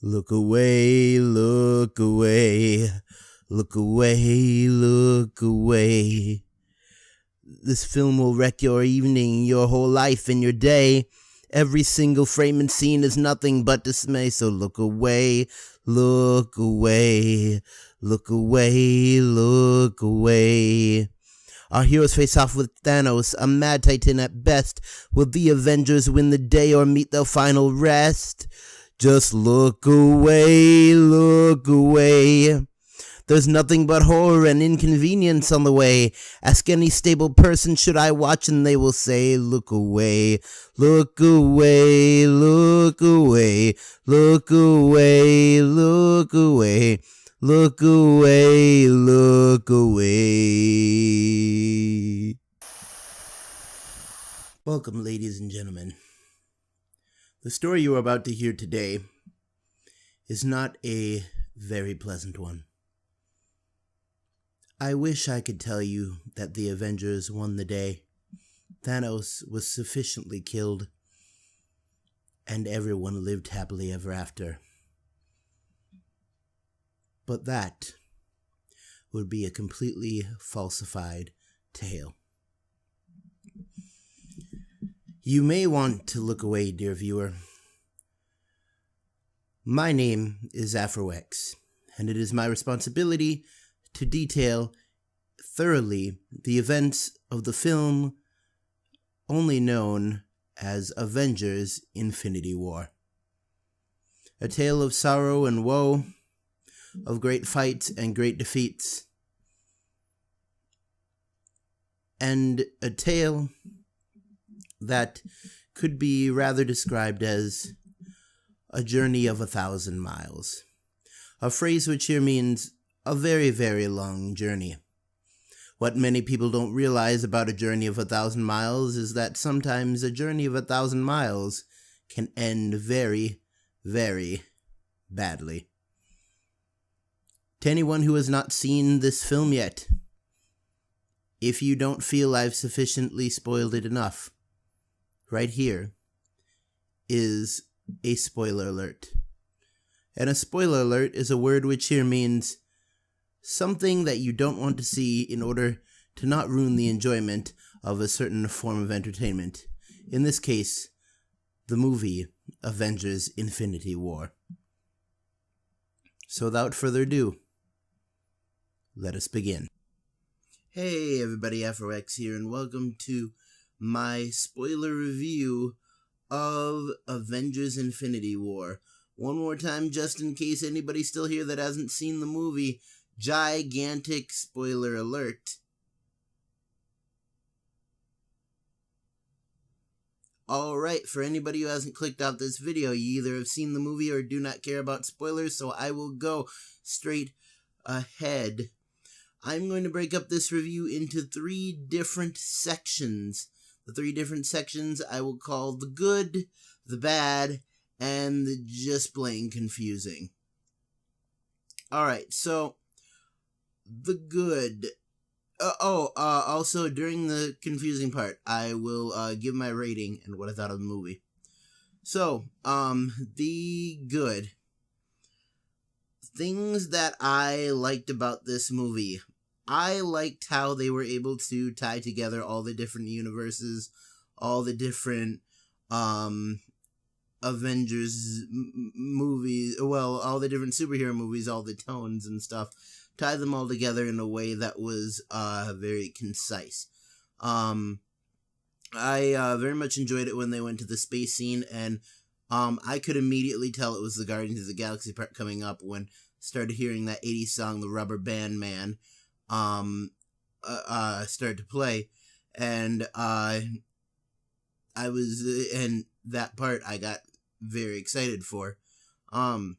Look away, look away, look away, look away. This film will wreck your evening, your whole life, and your day. Every single frame and scene is nothing but dismay, so look away, look away, look away, look away. Our heroes face off with Thanos, a mad titan at best. Will the Avengers win the day or meet their final rest? Just look away, look away. There's nothing but horror and inconvenience on the way. Ask any stable person, should I watch, and they will say, look away, look away, look away, look away, look away, look away, look away. Welcome, ladies and gentlemen. The story you are about to hear today is not a very pleasant one. I wish I could tell you that the Avengers won the day. Thanos was sufficiently killed, and everyone lived happily ever after. But that would be a completely falsified tale. You may want to look away, dear viewer. My name is Afro, and it is my responsibility to detail thoroughly the events of the film only known as Avengers: Infinity War. A tale of sorrow and woe, of great fights and great defeats, and a tale that could be rather described as a journey of 1,000 miles. A phrase which here means a very, very long journey. What many people don't realize about a journey of 1,000 miles is that sometimes a journey of 1,000 miles can end very, very badly. To anyone who has not seen this film yet, if you don't feel I've sufficiently spoiled it enough, right here is a spoiler alert. And a spoiler alert is a word which here means something that you don't want to see in order to not ruin the enjoyment of a certain form of entertainment. In this case, the movie Avengers: Infinity War. So without further ado, let us begin. Hey everybody, Afro here, and welcome to my spoiler review of Avengers: Infinity War. One more time, just in case anybody's still here that hasn't seen the movie, gigantic spoiler alert. Alright, for anybody who hasn't clicked off this video, you either have seen the movie or do not care about spoilers, so I will go straight ahead. I'm going to break up this review into 3 different sections. The 3 different sections I will call the good, the bad, and the just plain confusing. Alright, so the good. Also, during the confusing part, I will give my rating and what I thought of the movie. So, the good. Things that I liked about this movie. I liked how they were able to tie together all the different universes, all the different Avengers movies, well, all the different superhero movies, all the tones and stuff, tie them all together in a way that was very concise. I very much enjoyed it when they went to the space scene, and I could immediately tell it was the Guardians of the Galaxy part coming up when I started hearing that 80s song, The Rubber Band Man, started to play, and and that part I got very excited for. I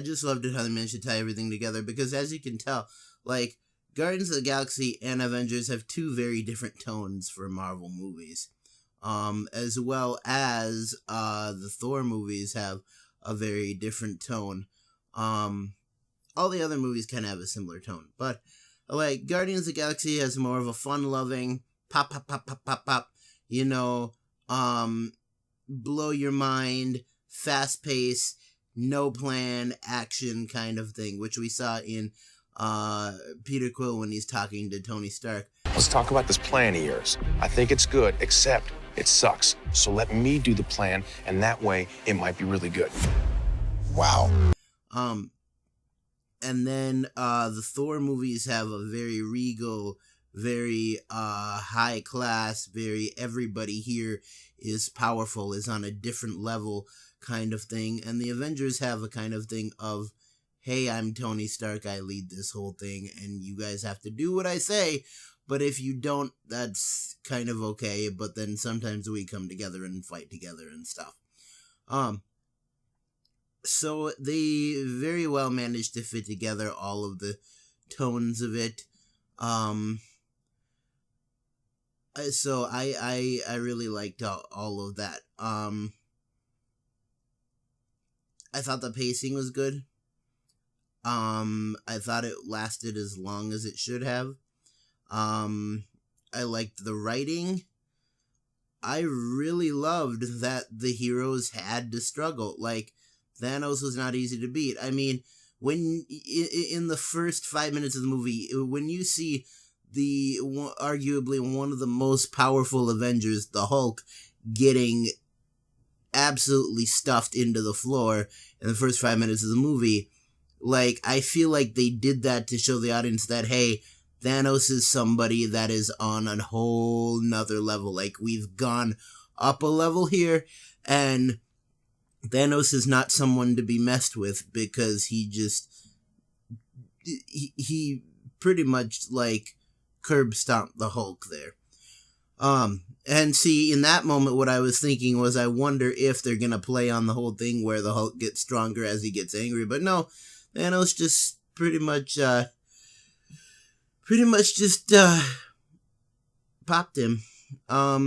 just loved it how they managed to tie everything together, because as you can tell, like, Guardians of the Galaxy and Avengers have 2 very different tones for Marvel movies, as well as the Thor movies have a very different tone. All the other movies kind of have a similar tone, but like Guardians of the Galaxy has more of a fun-loving pop, blow your mind, fast-paced, no plan action kind of thing, which we saw in Peter Quill when he's talking to Tony Stark. Let's talk about this plan of yours. I think it's good, except it sucks. So let me do the plan, and that way it might be really good. Wow. And then the Thor movies have a very regal, very high class, very everybody here is powerful, is on a different level kind of thing. And the Avengers have a kind of thing of, hey, I'm Tony Stark, I lead this whole thing, and you guys have to do what I say, but if you don't, that's kind of okay, but then sometimes we come together and fight together and stuff. So they very well managed to fit together all of the tones of it. So I really liked all of that. I thought the pacing was good. I thought it lasted as long as it should have. I liked the writing. I really loved that the heroes had to struggle. Like, Thanos was not easy to beat. I mean, when in the first 5 minutes of the movie, when you see the arguably one of the most powerful Avengers, the Hulk, getting absolutely stuffed into the floor in the first 5 minutes of the movie, like, I feel like they did that to show the audience that, hey, Thanos is somebody that is on a whole nother level. Like, we've gone up a level here, and Thanos is not someone to be messed with, because he pretty much, like, curb stomped the Hulk there. And see, in that moment, what I was thinking was, I wonder if they're gonna play on the whole thing where the Hulk gets stronger as he gets angry, but no, Thanos just pretty much just popped him. I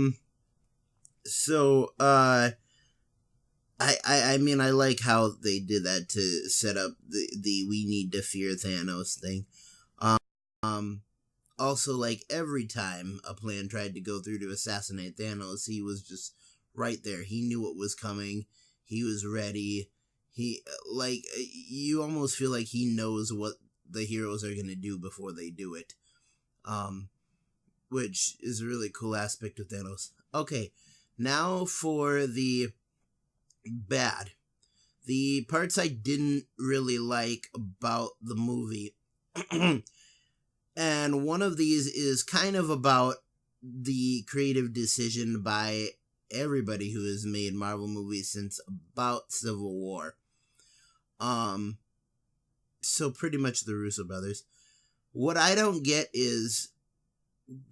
mean, I like how they did that to set up the we need to fear Thanos thing. Also, like, every time a plan tried to go through to assassinate Thanos, he was just right there. He knew what was coming. He was ready. You almost feel like he knows what the heroes are going to do before they do it. Which is a really cool aspect of Thanos. Okay, now for the bad. The parts I didn't really like about the movie. And one of these is kind of about the creative decision by everybody who has made Marvel movies since about Civil War. So pretty much the Russo brothers. What I don't get is,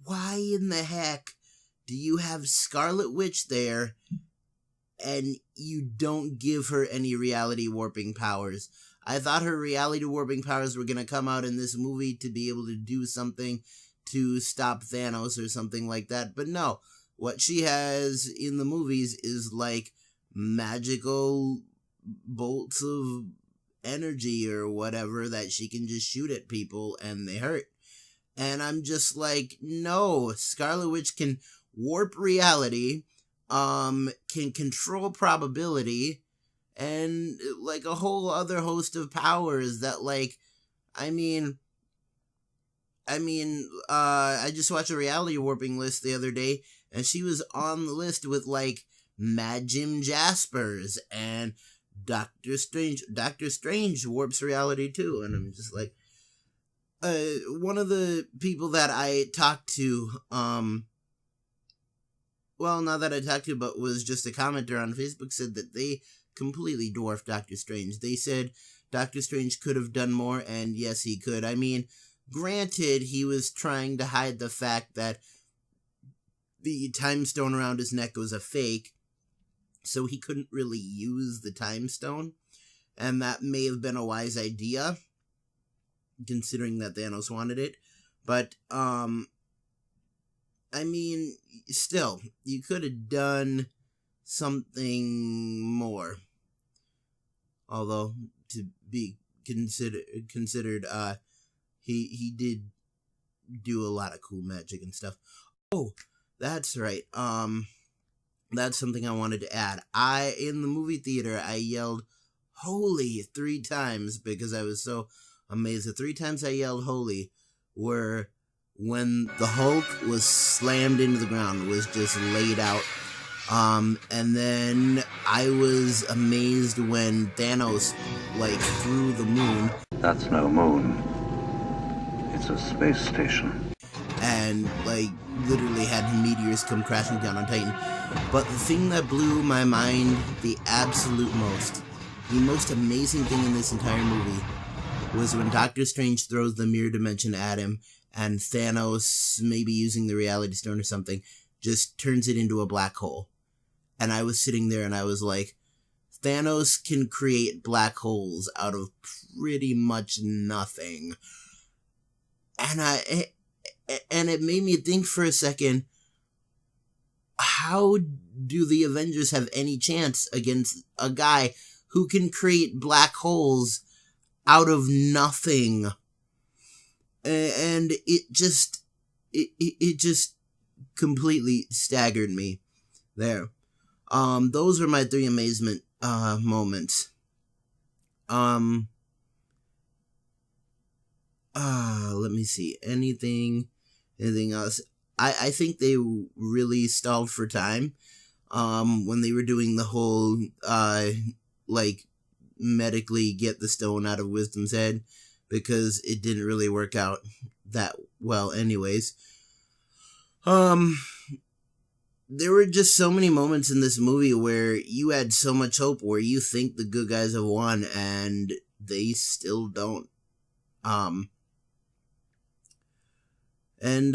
why in the heck do you have Scarlet Witch there and you don't give her any reality warping powers? I thought her reality warping powers were going to come out in this movie to be able to do something to stop Thanos or something like that. But no, what she has in the movies is like magical bolts of energy or whatever that she can just shoot at people and they hurt. And I'm just like, no, Scarlet Witch can warp reality, can control probability, and like a whole other host of powers that, like, I just watched a reality warping list the other day, and she was on the list with, like, Mad Jim Jaspers and Doctor Strange. Doctor Strange warps reality too, and I'm just like, one of the people that I talked to, but was just a commenter on Facebook, said that they completely dwarfed Doctor Strange. They said Doctor Strange could have done more, and yes, he could. I mean, granted, he was trying to hide the fact that the time stone around his neck was a fake, so he couldn't really use the time stone, and that may have been a wise idea, considering that Thanos wanted it. But, I mean, still, you could have done something more. Although, to be considered, he did do a lot of cool magic and stuff. Oh, that's right. That's something I wanted to add. In the movie theater, I yelled "Holy" 3 times because I was so amazed. The 3 times I yelled "Holy" were when the Hulk was slammed into the ground, was just laid out. And then I was amazed when Thanos, threw the moon. That's no moon. It's a space station. And, literally had meteors come crashing down on Titan. But the thing that blew my mind the most amazing thing in this entire movie was when Doctor Strange throws the mirror dimension at him, and Thanos, maybe using the reality stone or something, just turns it into a black hole. And I was sitting there and I was like, Thanos can create black holes out of pretty much nothing. And it made me think for a second, how do the Avengers have any chance against a guy who can create black holes out of nothing? And it just completely staggered me there. Those were my 3 amazement moments. Let me see. Anything else? I think they really stalled for time when they were doing the whole medically get the stone out of Wisdom's head, because it didn't really work out that well anyways. There were just so many moments in this movie where you had so much hope, where you think the good guys have won and they still don't. And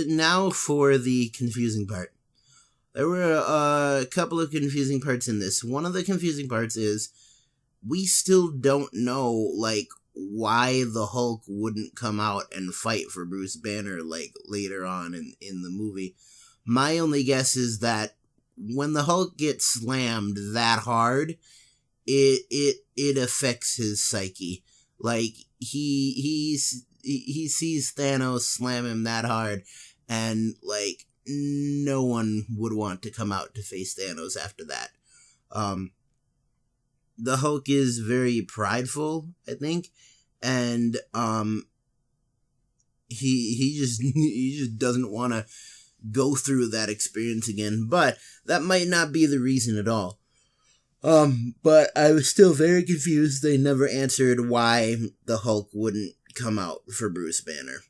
now for the confusing part. There were a couple of confusing parts in this. One of the confusing parts is we still don't know, why the Hulk wouldn't come out and fight for Bruce Banner, later on in the movie. My only guess is that when the Hulk gets slammed that hard, it affects his psyche. He sees Thanos slam him that hard, and, no one would want to come out to face Thanos after that. The Hulk is very prideful, I think, and, he just doesn't want to go through that experience again, but that might not be the reason at all. But I was still very confused. They never answered why the Hulk wouldn't come out for Bruce Banner.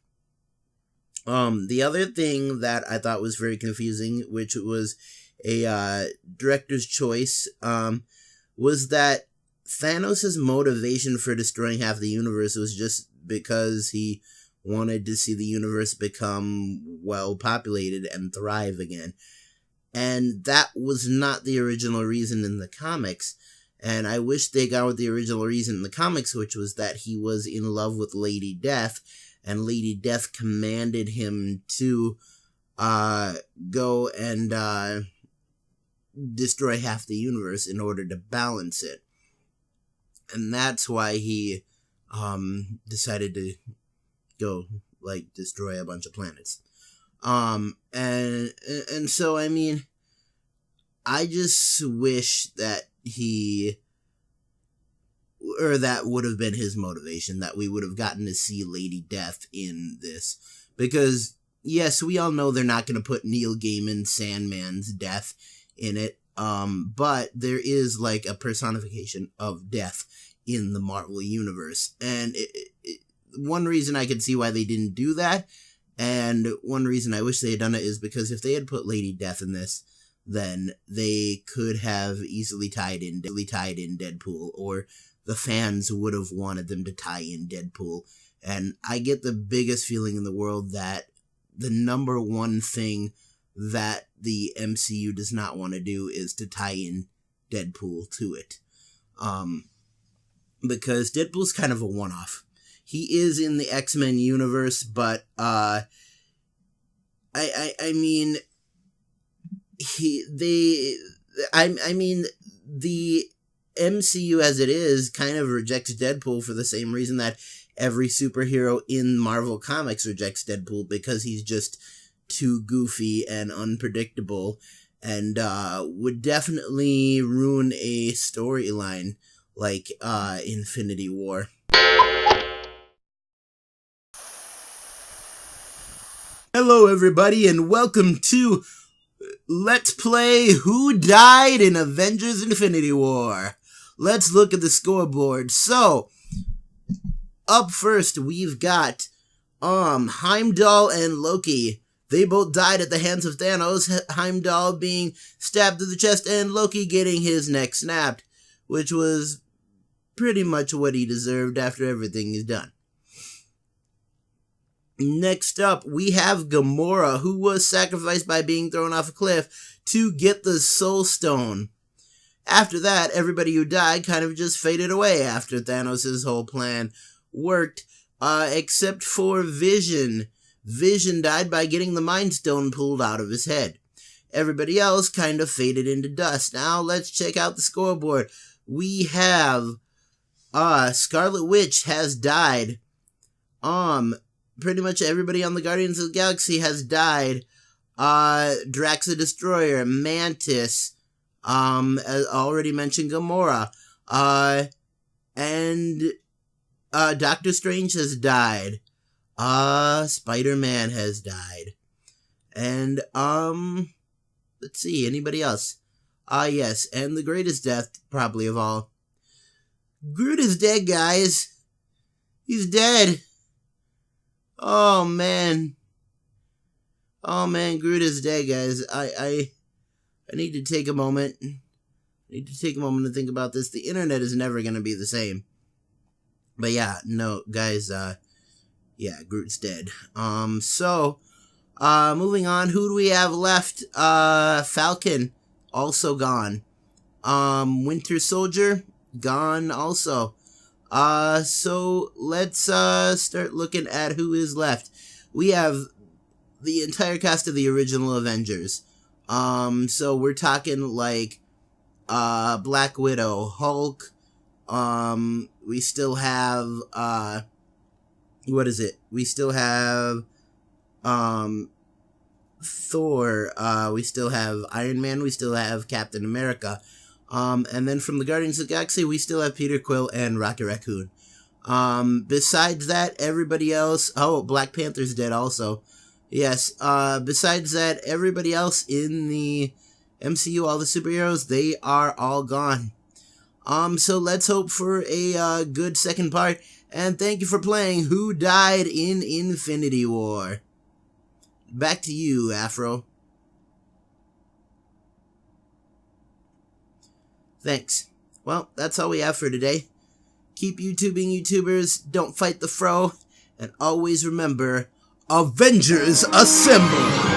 The other thing that I thought was very confusing, which was a director's choice, was that Thanos' motivation for destroying half the universe was just because he wanted to see the universe become well populated and thrive again. And that was not the original reason in the comics. And I wish they got with the original reason in the comics, which was that he was in love with Lady Death, and Lady Death commanded him to go and destroy half the universe in order to balance it. And that's why he decided to go, destroy a bunch of planets. And so, I mean, I just wish that that would have been his motivation, that we would have gotten to see Lady Death in this. Because, yes, we all know they're not going to put Neil Gaiman's Sandman's death in it, but there is, a personification of death in the Marvel Universe. And one reason I could see why they didn't do that, and one reason I wish they had done it, is because if they had put Lady Death in this, then they could have easily tied in Deadpool, or the fans would have wanted them to tie in Deadpool. And I get the biggest feeling in the world that the number one thing that the MCU does not want to do is to tie in Deadpool to it. Because Deadpool's kind of a one-off. He is in the X-Men universe, but, I mean, the MCU as it is kind of rejects Deadpool for the same reason that every superhero in Marvel Comics rejects Deadpool, because he's just too goofy and unpredictable, and would definitely ruin a storyline like Infinity War. Hello everybody, and welcome to Let's Play Who Died in Avengers Infinity War. Let's look at the scoreboard. So, up first we've got Heimdall and Loki. They both died at the hands of Thanos, Heimdall being stabbed through the chest and Loki getting his neck snapped, which was pretty much what he deserved after everything is done. Next up, we have Gamora, who was sacrificed by being thrown off a cliff to get the Soul Stone. After that, everybody who died kind of just faded away after Thanos' whole plan worked, except for Vision. Vision died by getting the Mind Stone pulled out of his head. Everybody else kind of faded into dust. Now let's check out the scoreboard. We have Scarlet Witch has died. Pretty much everybody on the Guardians of the Galaxy has died. Drax the Destroyer, Mantis, as already mentioned, Gamora, and Doctor Strange has died. Spider-Man has died. And, let's see, anybody else? Yes, and the greatest death, probably of all. Groot is dead, guys. He's dead. Oh man, Groot is dead, guys. I need to take a moment. I need to take a moment to think about this. The internet is never gonna be the same. But yeah, no, guys, yeah, Groot's dead. Moving on, who do we have left? Falcon, also gone. Winter Soldier, gone also. So let's start looking at who is left. We have the entire cast of the original Avengers. So we're talking like Black Widow, Hulk. We still have what is it? We still have Thor. We still have Iron Man. We still have Captain America. And then from the Guardians of the Galaxy, we still have Peter Quill and Rocket Raccoon. Besides that, everybody else... Oh, Black Panther's dead also. Yes, besides that, everybody else in the MCU, all the superheroes, they are all gone. So let's hope for a good second part. And thank you for playing Who Died in Infinity War. Back to you, Afro. Thanks. Well, that's all we have for today. Keep YouTubing, YouTubers. Don't fight the fro. And always remember, Avengers Assemble!